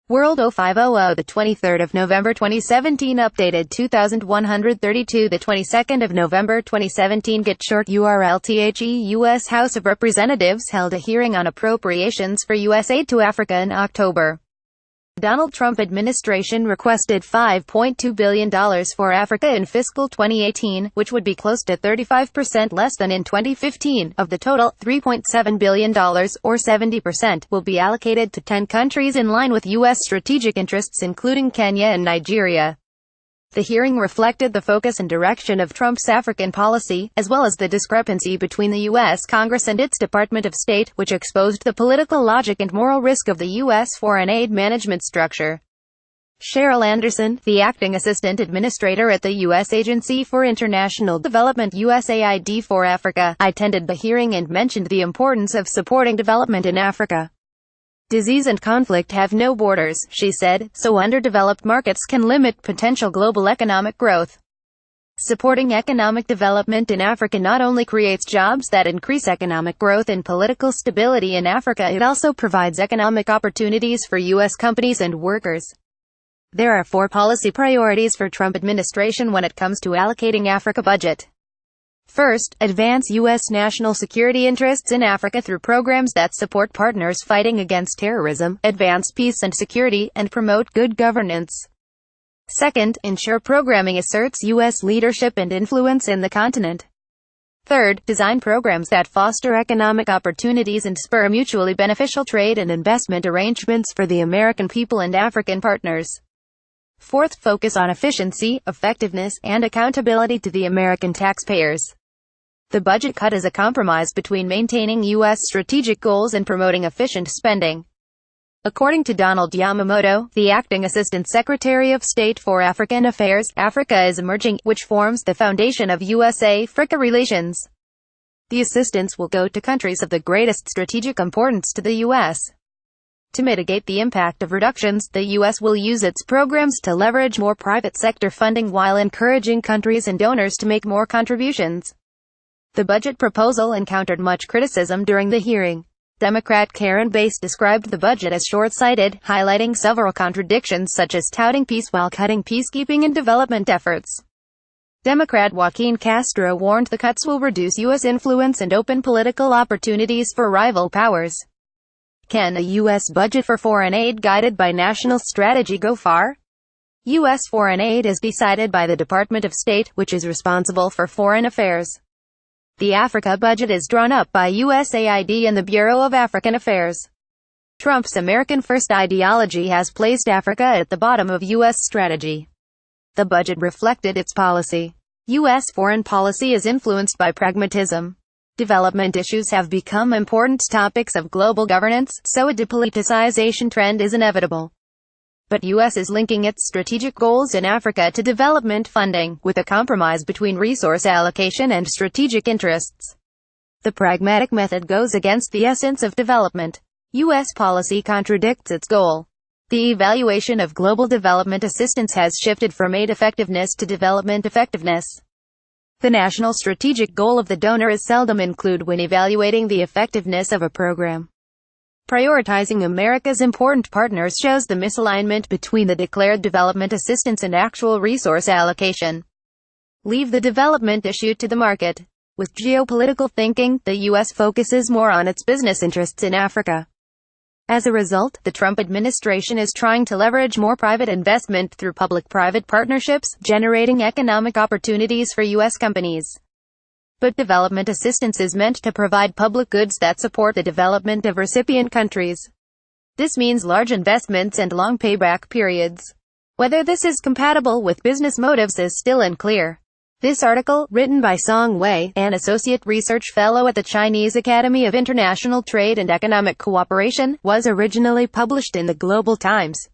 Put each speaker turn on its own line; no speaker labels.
URLThe, the 23rd of November 2017, updated 2132, the 22nd of November 2017. Get short. URLThe, U.S. House of Representatives held a hearing on appropriations for U.S. aid to Africa in October. Donald Trump administration requested $5.2 billion for Africa in fiscal 2018, which would be close to 35% less than in 2015. Of the total, $3.7 billion, or 70%, will be allocated to 10 countries in line with U.S. strategic interests including Kenya and Nigeria. The hearing reflected the focus and direction of Trump's African policy, as well as the discrepancy between the U.S. Congress and its Department of State, which exposed the political logic and moral risk of the U.S. foreign aid management structure. Cheryl Anderson, the acting assistant administrator at the U.S. Agency for International Development (USAID) for Africa, attended the hearing and mentioned the importance of supporting development in Africa. Disease and conflict have no borders, she said, so underdeveloped markets can limit potential global economic growth. Supporting economic development in Africa not only creates jobs that increase economic growth and political stability in Africa, it also provides economic opportunities for U.S. companies and workers. There are 4 policy priorities for Trump administration when it comes to allocating Africa budget. First, advance U.S. national security interests in Africa through programs that support partners fighting against terrorism, advance peace and security, and promote good governance. Second, ensure programming asserts U.S. leadership and influence in the continent. Third, design programs that foster economic opportunities and spur mutually beneficial trade and investment arrangements for the American people and African partners. Fourth, focus on efficiency, effectiveness, and accountability to the American taxpayers. The budget cut is a compromise between maintaining U.S. strategic goals and promoting efficient spending. According to Donald Yamamoto, the acting Assistant Secretary of State for African Affairs, Africa is emerging, which forms the foundation of U.S.-Africa relations. The assistance will go to countries of the greatest strategic importance to the U.S. To mitigate the impact of reductions, the U.S. will use its programs to leverage more private sector funding while encouraging countries and donors to make more contributions. The budget proposal encountered much criticism during the hearing. Democrat Karen Bass described the budget as short-sighted, highlighting several contradictions such as touting peace while cutting peacekeeping and development efforts. Democrat Joaquin Castro warned the cuts will reduce U.S. influence and open political opportunities for rival powers. Can a U.S. budget for foreign aid guided by national strategy go far? U.S. foreign aid is decided by the Department of State, which is responsible for foreign affairs. The Africa budget is drawn up by USAID and the Bureau of African Affairs. Trump's American First ideology has placed Africa at the bottom of U.S. strategy. The budget reflected its policy. U.S. foreign policy is influenced by pragmatism. Development issues have become important topics of global governance, so a depoliticization trend is inevitable. But U.S. is linking its strategic goals in Africa to development funding, with a compromise between resource allocation and strategic interests. The pragmatic method goes against the essence of development. U.S. policy contradicts its goal. The evaluation of global development assistance has shifted from aid effectiveness to development effectiveness. The national strategic goal of the donor is seldom included when evaluating the effectiveness of a program. Prioritizing America's important partners shows the misalignment between the declared development assistance and actual resource allocation. Leave the development issue to the market. With geopolitical thinking, the U.S. focuses more on its business interests in Africa. As a result, the Trump administration is trying to leverage more private investment through public-private partnerships, generating economic opportunities for U.S. companies. But development assistance is meant to provide public goods that support the development of recipient countries. This means large investments and long payback periods. Whether this is compatible with business motives is still unclear. This article, written by Song Wei, an associate research fellow at the Chinese Academy of International Trade and Economic Cooperation, was originally published in the Global Times.